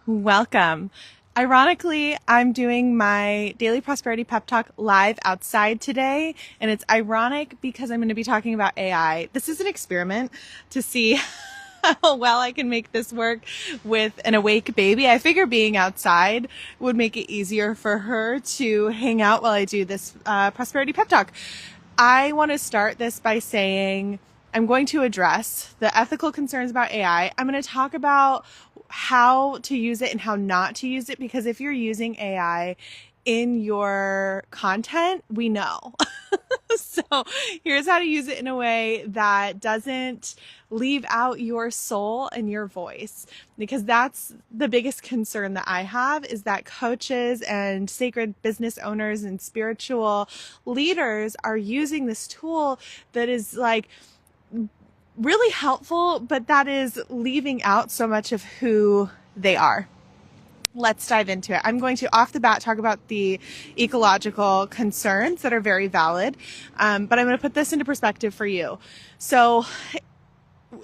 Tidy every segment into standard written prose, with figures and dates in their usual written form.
Welcome. Ironically, I'm doing my daily Prosperity Pep Talk live outside today, and it's ironic because I'm going to be talking about AI. This is an experiment to see how well I can make this work with an awake baby. I figure being outside would make it easier for her to hang out while I do this Prosperity Pep Talk. I want to start this by saying I'm going to address the ethical concerns about AI. I'm going to talk about how to use it and how not to use it, because if you're using AI in your content, we know. So here's how to use it in a way that doesn't leave out your soul and your voice, because that's the biggest concern that I have, is that coaches and sacred business owners and spiritual leaders are using this tool that is like really helpful, but that is leaving out so much of who they are. Let's dive into it. I'm going to, off the bat, talk about the ecological concerns that are very valid, but I'm going to put this into perspective for you. So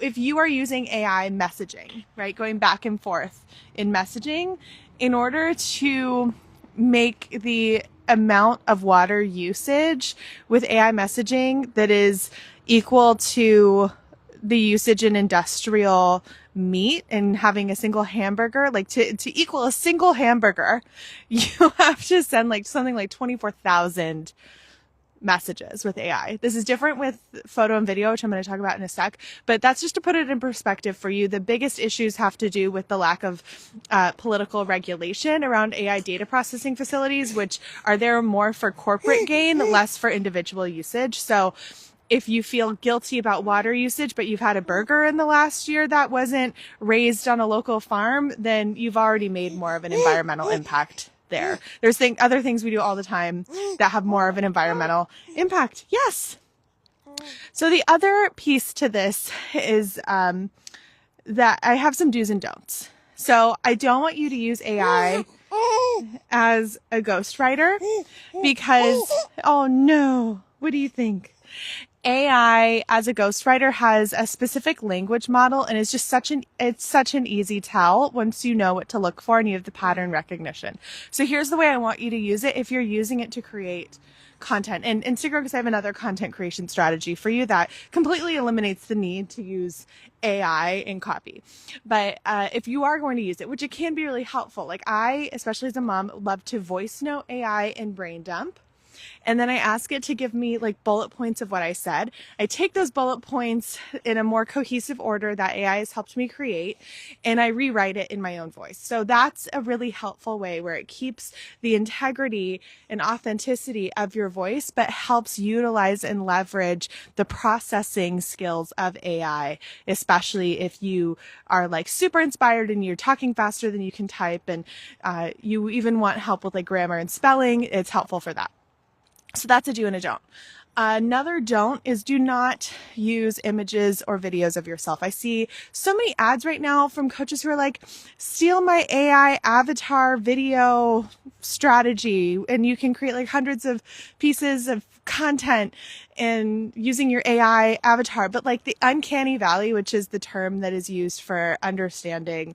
if you are using AI messaging, right, going back and forth in messaging, in order to make the amount of water usage with AI messaging that is equal to the usage in industrial meat and having a single hamburger, like to equal a single hamburger, you have to send like something like 24,000 messages with AI. This is different with photo and video, which I'm going to talk about in a sec, but that's just to put it in perspective for you. The biggest issues have to do with the lack of political regulation around AI data processing facilities, which are there more for corporate gain, less for individual usage. So if you feel guilty about water usage, but you've had a burger in the last year that wasn't raised on a local farm, then you've already made more of an environmental impact there. There's other things we do all the time that have more of an environmental impact. Yes. So the other piece to this is that I have some do's and don'ts. So I don't want you to use AI as a ghostwriter because, oh no, what do you think? AI as a ghostwriter has a specific language model, and it's just such an easy tell once you know what to look for and you have the pattern recognition. So here's the way I want you to use it if you're using it to create content. And Instagram, because I have another content creation strategy for you that completely eliminates the need to use AI in copy. But if you are going to use it, which it can be really helpful, like I, especially as a mom, love to voice note AI and brain dump. And then I ask it to give me like bullet points of what I said. I take those bullet points in a more cohesive order that AI has helped me create, and I rewrite it in my own voice. So that's a really helpful way where it keeps the integrity and authenticity of your voice, but helps utilize and leverage the processing skills of AI, especially if you are like super inspired and you're talking faster than you can type, and you even want help with like grammar and spelling. It's helpful for that. So that's a do and a don't. Another don't is do not use images or videos of yourself. I see so many ads right now from coaches who are like, steal my AI avatar video strategy. And you can create like hundreds of pieces of content and using your AI avatar. But like the uncanny valley, which is the term that is used for understanding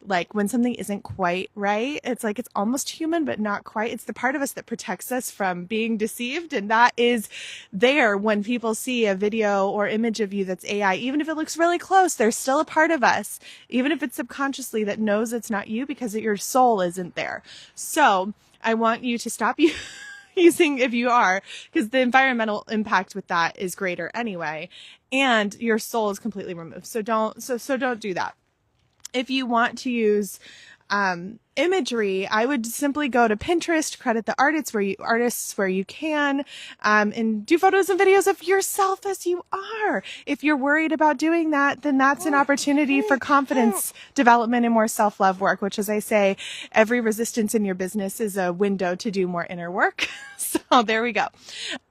like when something isn't quite right, it's like it's almost human, but not quite. It's the part of us that protects us from being deceived. And that is there when people see a video or image of you that's AI. Even if it looks really close, there's still a part of us, even if it's subconsciously, that knows it's not you because your soul isn't there. So I want you to stop using, if you are, because the environmental impact with that is greater anyway, and your soul is completely removed. So don't do that. If you want to use imagery, I would simply go to Pinterest, credit the artists where you can, and do photos and videos of yourself as you are. If you're worried about doing that, then that's an opportunity for confidence development and more self-love work, which, as I say, every resistance in your business is a window to do more inner work. So there we go.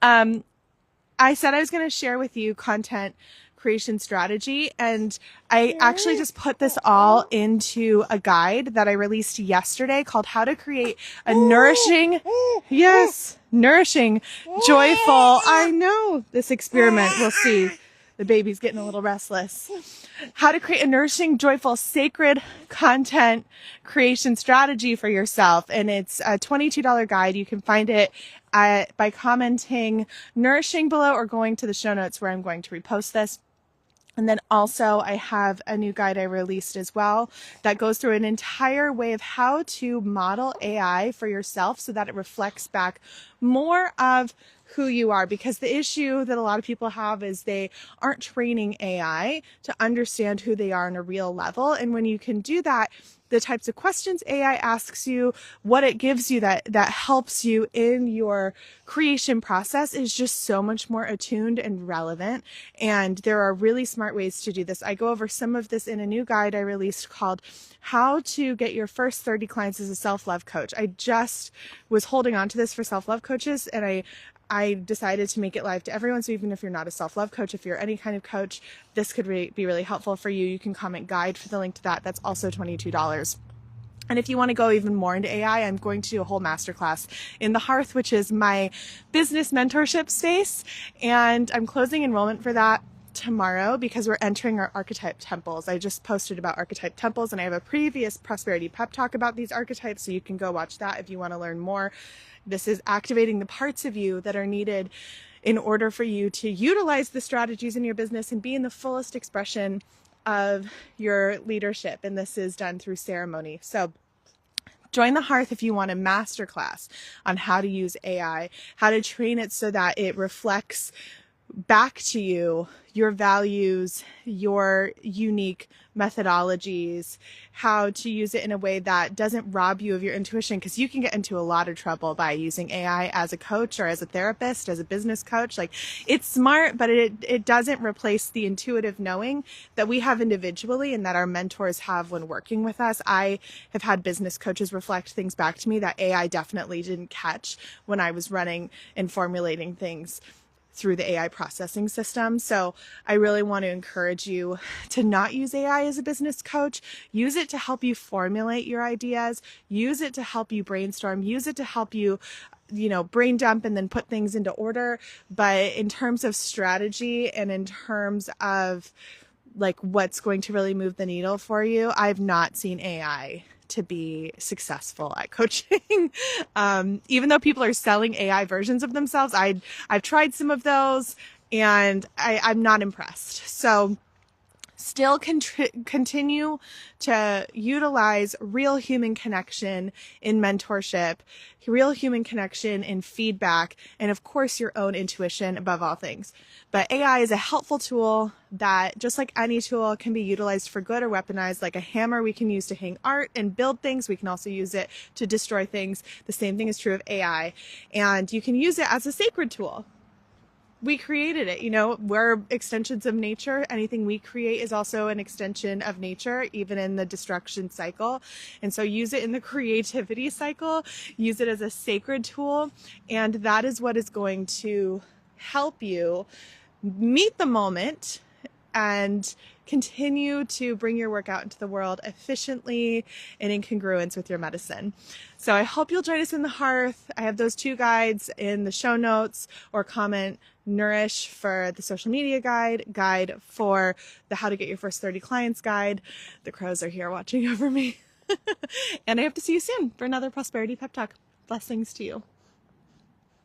I said I was going to share with you content creation strategy, and I actually just put this all into a guide that I released yesterday called How to Create a Nourishing, joyful, I know this experiment, we'll see. The baby's getting a little restless. How to create a nourishing, joyful, sacred content creation strategy for yourself. And it's a $22 guide. You can find it by commenting nourishing below or going to the show notes where I'm going to repost this. And then also I have a new guide I released as well that goes through an entire way of how to model AI for yourself so that it reflects back more of who you are, because the issue that a lot of people have is they aren't training AI to understand who they are on a real level. And when you can do that, the types of questions AI asks you, what it gives you that helps you in your creation process is just so much more attuned and relevant. And there are really smart ways to do this. I go over some of this in a new guide I released called How to Get Your First 30 Clients as a Self-Love Coach. I just was holding on to this for self-love coaches, and I decided to make it live to everyone. So even if you're not a self-love coach, if you're any kind of coach, this could be really helpful for you. You can comment guide for the link to that. That's also $22. And if you want to go even more into AI, I'm going to do a whole masterclass in the Hearth, which is my business mentorship space. And I'm closing enrollment for that tomorrow because we're entering our archetype temples. I just posted about archetype temples, and I have a previous Prosperity Pep Talk about these archetypes, so you can go watch that if you want to learn more. This is activating the parts of you that are needed in order for you to utilize the strategies in your business and be in the fullest expression of your leadership. And this is done through ceremony. So join the Hearth if you want a masterclass on how to use AI, how to train it so that it reflects back to you your values, your unique methodologies, how to use it in a way that doesn't rob you of your intuition, because you can get into a lot of trouble by using AI as a coach or as a therapist, as a business coach. Like, it's smart, but it doesn't replace the intuitive knowing that we have individually and that our mentors have when working with us. I have had business coaches reflect things back to me that AI definitely didn't catch when I was running and formulating things through the AI processing system. So I really want to encourage you to not use AI as a business coach. Use it to help you formulate your ideas. Use it to help you brainstorm. Use it to help you, brain dump and then put things into order. But in terms of strategy and in terms of like what's going to really move the needle for you, I've not seen AI to be successful at coaching. Even though people are selling AI versions of themselves, I've tried some of those and I'm not impressed. So still continue to utilize real human connection in mentorship, real human connection in feedback, and of course your own intuition above all things. But AI is a helpful tool that, just like any tool, can be utilized for good or weaponized. Like a hammer we can use to hang art and build things. We can also use it to destroy things. The same thing is true of AI. And you can use it as a sacred tool. We created it, we're extensions of nature. Anything we create is also an extension of nature, even in the destruction cycle. And so use it in the creativity cycle, use it as a sacred tool. And that is what is going to help you meet the moment and continue to bring your work out into the world efficiently and in congruence with your medicine. So I hope you'll join us in the Hearth. I have those 2 guides in the show notes, or comment Nourish for the social media guide for the How to Get Your First 30 Clients guide. The crows are here watching over me. And I hope to see you soon for another Prosperity Pep Talk. Blessings to you.